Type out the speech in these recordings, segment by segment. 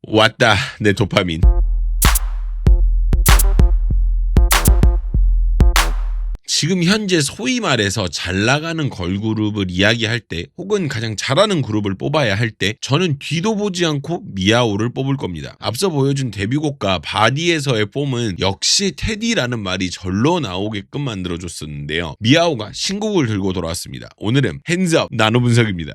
왔다 내 도파민. 지금 현재 소위 말해서 잘 나가는 걸그룹을 이야기할 때 혹은 가장 잘하는 그룹을 뽑아야 할 때 저는 뒤도 보지 않고 미아오를 뽑을 겁니다. 앞서 보여준 데뷔곡과 바디에서의 폼은 역시 테디라는 말이 절로 나오게끔 만들어줬었는데요. 미아오가 신곡을 들고 돌아왔습니다. 오늘은 핸즈업 나노 분석입니다.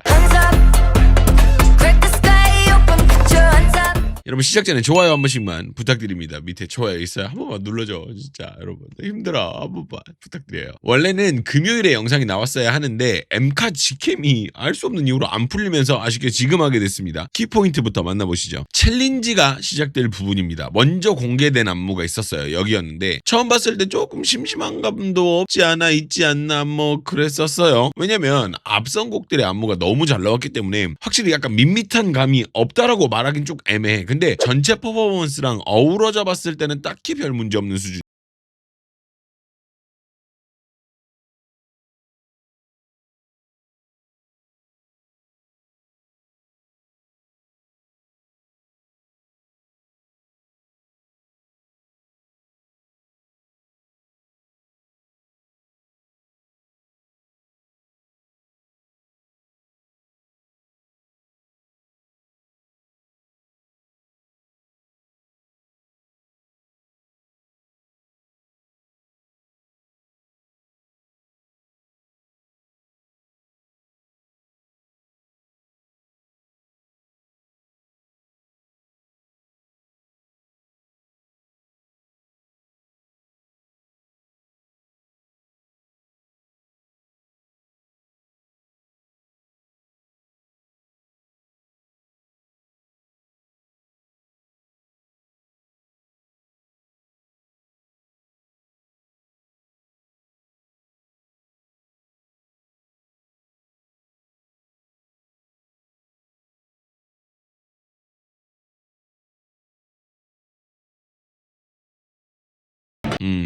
여러분 시작 전에 좋아요 한 번씩만 부탁드립니다. 밑에 좋아요 있어요. 한 번만 눌러줘. 진짜 여러분 힘들어. 한 번만 부탁드려요. 원래는 금요일에 영상이 나왔어야 하는데 엠카 직캠이 알 수 없는 이유로 안 풀리면서 아쉽게 지금 하게 됐습니다. 키포인트부터 만나보시죠. 챌린지가 시작될 부분입니다. 먼저 공개된 안무가 있었어요. 여기였는데 처음 봤을 때 조금 심심한 감도 없지 않아 있지 않나 뭐 그랬었어요. 왜냐면 앞선 곡들의 안무가 너무 잘 나왔기 때문에 확실히 약간 밋밋한 감이 없다라고 말하긴 좀 애매해. 근데 전체 퍼포먼스랑 어우러져 봤을 때는 딱히 별 문제 없는 수준.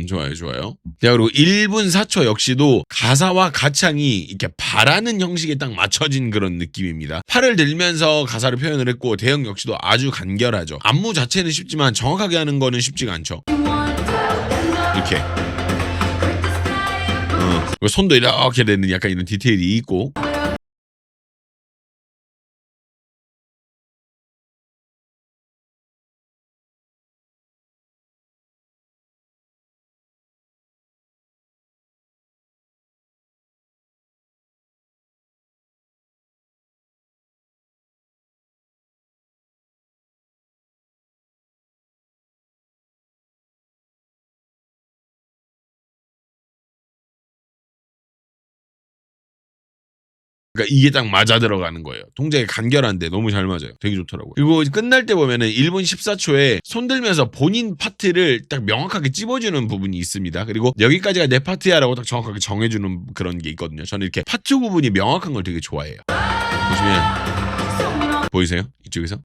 좋아요, 좋아요. 자, 그리고 1분 4초 역시도 가사와 가창이 이렇게 바라는 형식에 딱 맞춰진 그런 느낌입니다. 팔을 들면서 가사를 표현을 했고 대형 역시도 아주 간결하죠. 안무 자체는 쉽지만 정확하게 하는 거는 쉽지가 않죠. 이렇게. 그리고 손도 이렇게 되는 약간 이런 디테일이 있고. 그러니까 이게 딱 맞아 들어가는 거예요. 동작이 간결한데 너무 잘 맞아요. 되게 좋더라고요. 그리고 끝날 때 보면은 1분 14초에 손 들면서 본인 파트를 딱 명확하게 찝어주는 부분이 있습니다. 그리고 여기까지가 내 파트야라고 딱 정확하게 정해주는 그런 게 있거든요. 저는 이렇게 파트 구분이 명확한 걸 되게 좋아해요. 보시면 보이세요? 이쪽에서?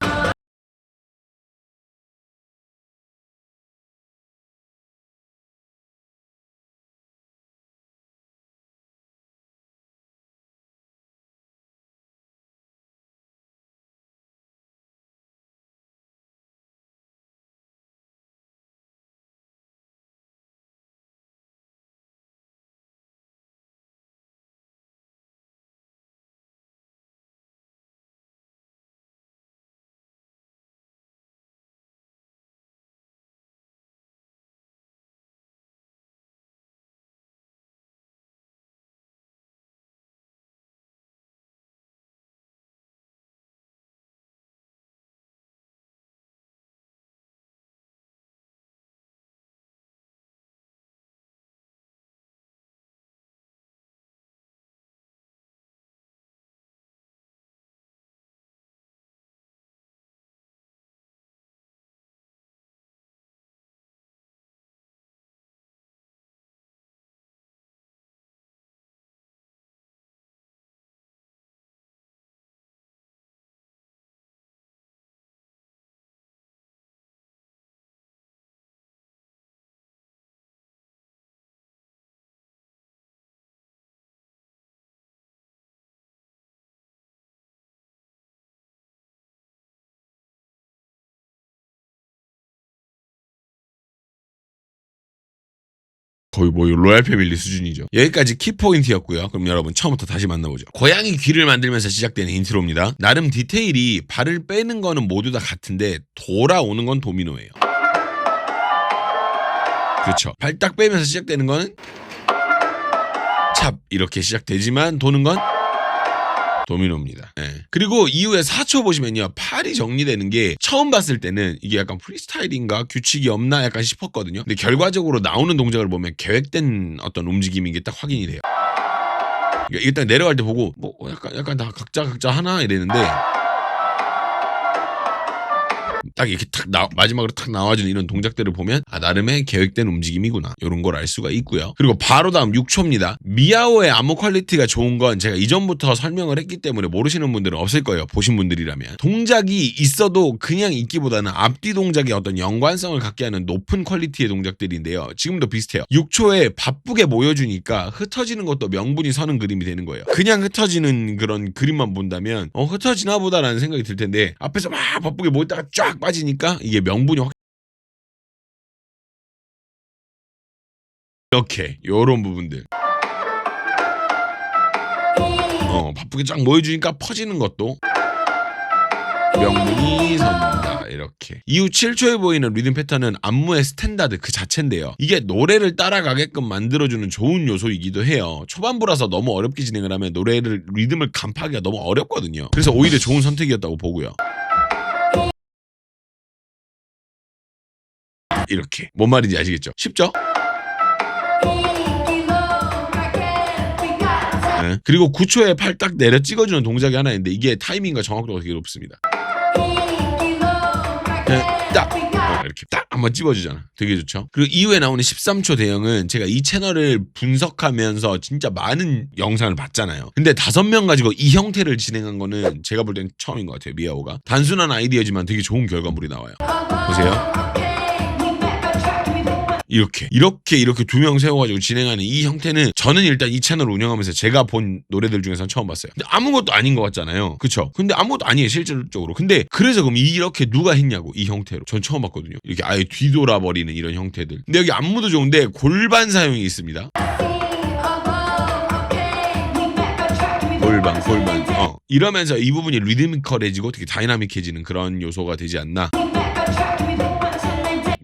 거의 뭐 로얄 패밀리 수준이죠. 여기까지 키포인트였고요. 그럼 여러분 처음부터 다시 만나보죠. 고양이 귀를 만들면서 시작되는 인트로입니다. 나름 디테일이 발을 빼는 거는 모두 다 같은데 돌아오는 건 도미노예요. 그렇죠. 발 딱 빼면서 시작되는 거는 찹 이렇게 시작되지만 도는 건 도미노입니다. 네. 그리고 이후에 4초 보시면요. 팔이 정리되는 게 처음 봤을 때는 이게 약간 프리스타일인가 규칙이 없나 약간 싶었거든요. 근데 결과적으로 나오는 동작을 보면 계획된 어떤 움직임인 게 딱 확인이 돼요. 일단 내려갈 때 보고 뭐 약간 다 각자 하나 이랬는데 딱 이렇게 마지막으로 탁 나와주는 이런 동작들을 보면 나름의 계획된 움직임이구나 이런 걸 알 수가 있고요. 그리고 바로 다음 6초입니다. 미야오의 암호 퀄리티가 좋은 건 제가 이전부터 설명을 했기 때문에 모르시는 분들은 없을 거예요. 보신 분들이라면. 동작이 있어도 그냥 있기보다는 앞뒤 동작의 어떤 연관성을 갖게 하는 높은 퀄리티의 동작들인데요. 지금도 비슷해요. 6초에 바쁘게 모여주니까 흩어지는 것도 명분이 서는 그림이 되는 거예요. 그냥 흩어지는 그런 그림만 본다면 흩어지나 보다라는 생각이 들 텐데 앞에서 막 바쁘게 모였다가 쫙 빠지니까 이게 명분이 이렇게 요런 부분들 바쁘게 쫙 모여주니까 퍼지는 것도 명분이 선다 이렇게. 이후 7초에 보이는 리듬 패턴은 안무의 스탠다드 그 자체인데요. 이게 노래를 따라가게끔 만들어주는 좋은 요소이기도 해요. 초반부라서 너무 어렵게 진행을 하면 노래를 리듬을 간파하기가 너무 어렵거든요. 그래서 오히려 좋은 선택이었다고 보고요. 이렇게 뭔 말인지 아시겠죠? 쉽죠? 네. 그리고 9초에 팔 딱 내려 찍어주는 동작이 하나 있는데 이게 타이밍과 정확도가 되게 높습니다. 네, 딱 이렇게 딱 한번 찝어주잖아. 되게 좋죠. 그리고 이후에 나오는 13초 대형은 제가 이 채널을 분석하면서 진짜 많은 영상을 봤잖아요. 근데 5명 가지고 이 형태를 진행한 거는 제가 볼 땐 처음인 것 같아요. 미야오가. 단순한 아이디어지만 되게 좋은 결과물이 나와요. 보세요. 이렇게 2명 세워가지고 진행하는 이 형태는 저는 일단 이 채널을 운영하면서 제가 본 노래들 중에서 처음 봤어요. 근데 아무것도 아닌 것 같잖아요. 그쵸? 근데 아무것도 아니에요, 실질적으로. 근데 그래서 그럼 이렇게 누가 했냐고, 이 형태로. 전 처음 봤거든요. 이렇게 아예 뒤돌아버리는 이런 형태들. 근데 여기 안무도 좋은데 골반 사용이 있습니다. 골반. 이러면서 이 부분이 리드미컬해지고 되게 다이나믹해지는 그런 요소가 되지 않나.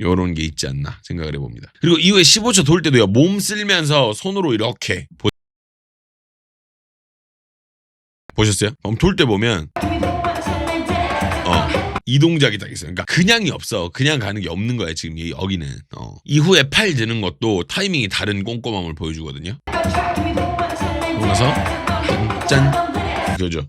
요런 게 있지 않나 생각을 해봅니다. 그리고 이후에 15초 돌 때도요. 몸 쓸면서 손으로 이렇게 보셨어요? 돌 때 보면 이 동작이 딱 있어요. 그러니까 그냥이 없어. 그냥 가는 게 없는 거야 지금 여기는. 이후에 팔 드는 것도 타이밍이 다른 꼼꼼함을 보여주거든요. 그러고 나서 짠. 그죠.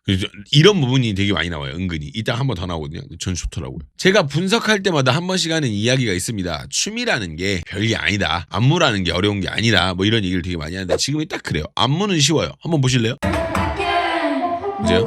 이런 부분이 되게 많이 나와요. 은근히. 이따 한 번 더 나오거든요. 전 좋더라고요. 제가 분석할 때마다 한 번씩 하는 이야기가 있습니다. 춤이라는 게 별게 아니다. 안무라는 게 어려운 게 아니다. 뭐 이런 얘기를 되게 많이 하는데 지금이 딱 그래요. 안무는 쉬워요. 한번 보실래요? 그죠?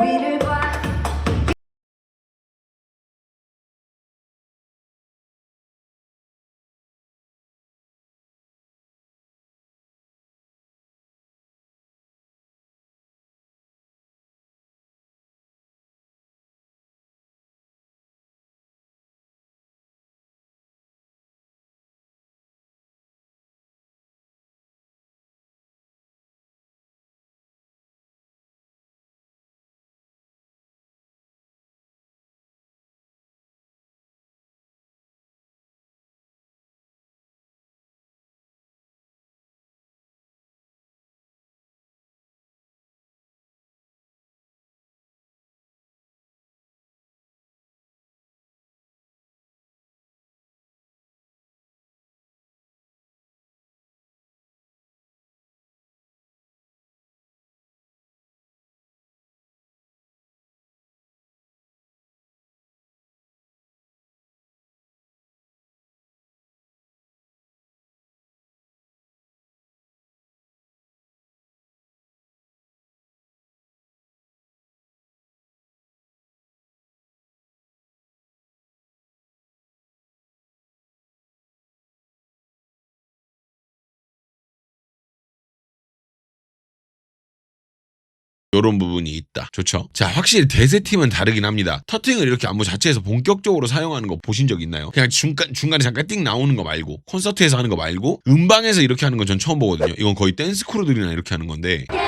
요런 부분이 있다. 좋죠. 자, 확실히 대세팀은 다르긴 합니다. 터팅을 이렇게 안무 자체에서 본격적으로 사용하는 거 보신 적 있나요? 그냥 중간에 잠깐 띵 나오는 거 말고, 콘서트에서 하는 거 말고, 음방에서 이렇게 하는 건 전 처음 보거든요. 이건 거의 댄스 크루들이나 이렇게 하는 건데. 봐봐.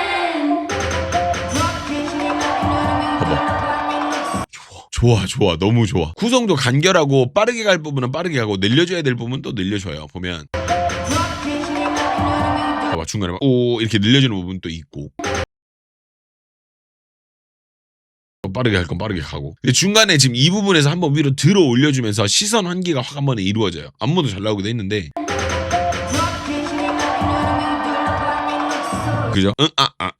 좋아. 너무 좋아. 구성도 간결하고, 빠르게 갈 부분은 빠르게 가고, 늘려줘야 될 부분은 또 늘려줘요. 보면. 봐봐, 중간에 막, 오, 이렇게 늘려주는 부분도 있고. 빠르게 할 건 빠르게 가고. 근데 중간에 지금 이 부분에서 한번 위로 들어 올려주면서 시선 환기가 확 한 번에 이루어져요. 안무도 잘 나오기도 했는데. 그죠?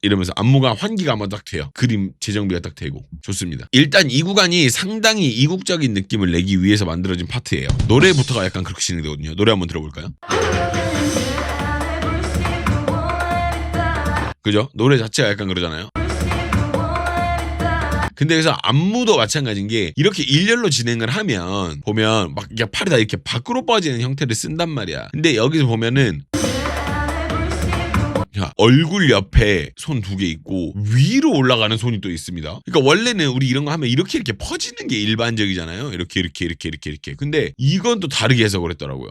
이러면서 안무가 환기가 한번 딱 돼요. 그림 재정비가 딱 되고. 좋습니다. 일단 이 구간이 상당히 이국적인 느낌을 내기 위해서 만들어진 파트예요. 노래부터가 약간 그렇게 진행되거든요. 노래 한번 들어볼까요? 그죠? 노래 자체가 약간 그러잖아요. 근데 그래서 안무도 마찬가지인 게 이렇게 일렬로 진행을 하면 보면 막 팔이 다 이렇게 밖으로 빠지는 형태를 쓴단 말이야. 근데 여기서 보면은 자, 얼굴 옆에 손 2개 있고 위로 올라가는 손이 또 있습니다. 그러니까 원래는 우리 이런 거 하면 이렇게 퍼지는 게 일반적이잖아요. 이렇게. 근데 이건 또 다르게 해석을 했더라고요.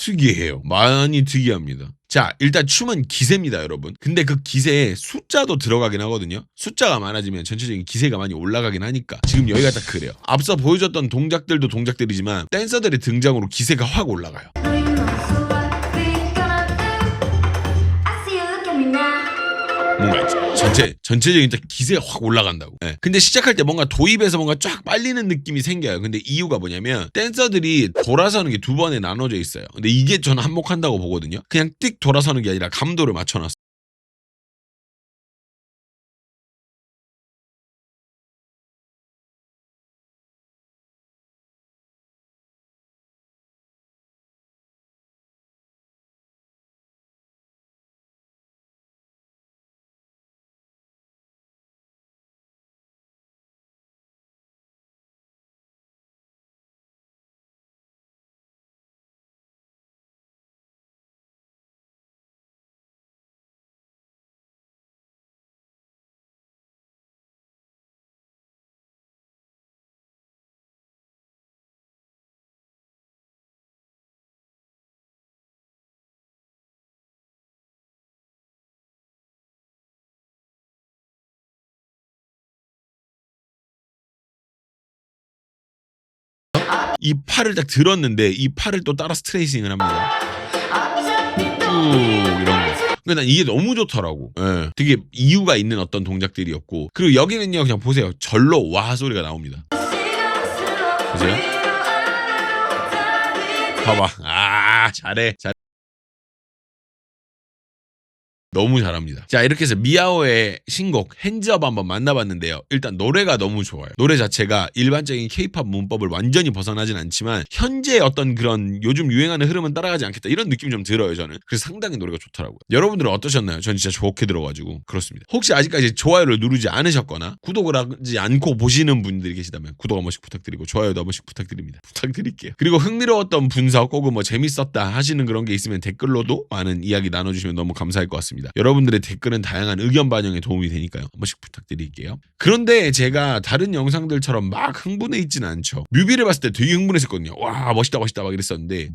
특이해요. 많이 특이합니다. 자, 일단 춤은 기세입니다, 여러분. 근데 그 기세에 숫자도 들어가긴 하거든요. 숫자가 많아지면 전체적인 기세가 많이 올라가긴 하니까 지금 여기가 딱 그래요. 앞서 보여줬던 동작들도 동작들이지만 댄서들의 등장으로 기세가 확 올라가요. 뭔가 전체적인 기세가 확 올라간다고. 네. 근데 시작할 때 뭔가 도입에서 뭔가 쫙 빨리는 느낌이 생겨요. 근데 이유가 뭐냐면 댄서들이 돌아서는 게 2번에 나눠져 있어요. 근데 이게 저는 한몫한다고 보거든요. 그냥 띡 돌아서는 게 아니라 감도를 맞춰놨어요. 이 팔을 딱 들었는데 이 팔을 또 따라 스트레이싱을 합니다. 이런 거. 근데 난 이게 너무 좋더라고. 예. 되게 이유가 있는 어떤 동작들이었고. 그리고 여기는요, 그냥 보세요. 절로 와 소리가 나옵니다. 보세요. 봐봐. 잘해. 너무 잘합니다. 자, 이렇게 해서 미아오의 신곡 핸즈업 한번 만나봤는데요. 일단 노래가 너무 좋아요. 노래 자체가 일반적인 K-팝 문법을 완전히 벗어나진 않지만 현재 어떤 그런 요즘 유행하는 흐름은 따라가지 않겠다 이런 느낌이 좀 들어요, 저는. 그래서 상당히 노래가 좋더라고요. 여러분들은 어떠셨나요? 전 진짜 좋게 들어가지고 그렇습니다. 혹시 아직까지 좋아요를 누르지 않으셨거나 구독을 하지 않고 보시는 분들이 계시다면 구독 한 번씩 부탁드리고 좋아요도 한 번씩 부탁드립니다. 부탁드릴게요. 그리고 흥미로웠던 분석 혹은 뭐 재밌었다 하시는 그런 게 있으면 댓글로도 많은 이야기 나눠주시면 너무 감사할 것 같습니다. 여러분들의 댓글은 다양한 의견 반영에 도움이 되니까요. 한 번씩 부탁드릴게요. 그런데 제가 다른 영상들처럼 막 흥분해 있지는 않죠. 뮤비를 봤을 때 되게 흥분했었거든요. 와, 멋있다 막 이랬었는데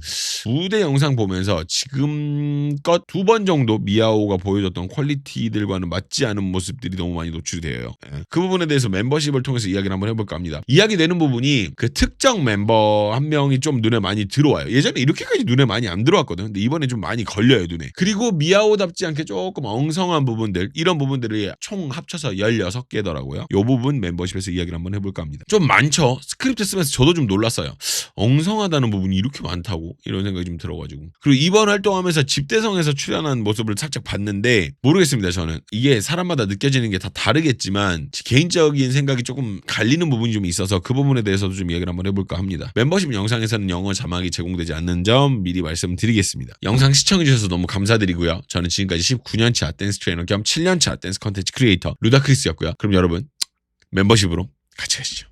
무대 영상 보면서 지금껏 2번 정도 미아오가 보여줬던 퀄리티들과는 맞지 않은 모습들이 너무 많이 노출돼요. 그 부분에 대해서 멤버십을 통해서 이야기를 한번 해볼까 합니다. 이야기되는 부분이 그 특정 멤버 한 명이 좀 눈에 많이 들어와요. 예전에 이렇게까지 눈에 많이 안 들어왔거든. 근데 이번에 좀 많이 걸려요, 눈에. 그리고 미아오답지 않게 조금 엉성한 부분들, 이런 부분들이 총 합쳐서 16개더라고요. 이 부분 멤버십에서 이야기를 한번 해볼까 합니다. 좀 많죠? 스크립트 쓰면서 저도 좀 놀랐어요. 엉성하다는 부분이 이렇게 많다고? 이런 생각이 좀 들어가지고. 그리고 이번 활동하면서 집대성에서 출연한 모습을 살짝 봤는데 모르겠습니다, 저는. 이게 사람마다 느껴지는 게 다 다르겠지만 개인적인 생각이 조금 갈리는 부분이 좀 있어서 그 부분에 대해서도 좀 이야기를 한번 해볼까 합니다. 멤버십 영상에서는 영어 자막이 제공되지 않는 점 미리 말씀드리겠습니다. 영상 시청해주셔서 너무 감사드리고요. 저는 지금까지 19년차 댄스 트레이너 겸 7년차 댄스 컨텐츠 크리에이터 루다크리스였고요. 그럼 여러분 멤버십으로 같이 가시죠.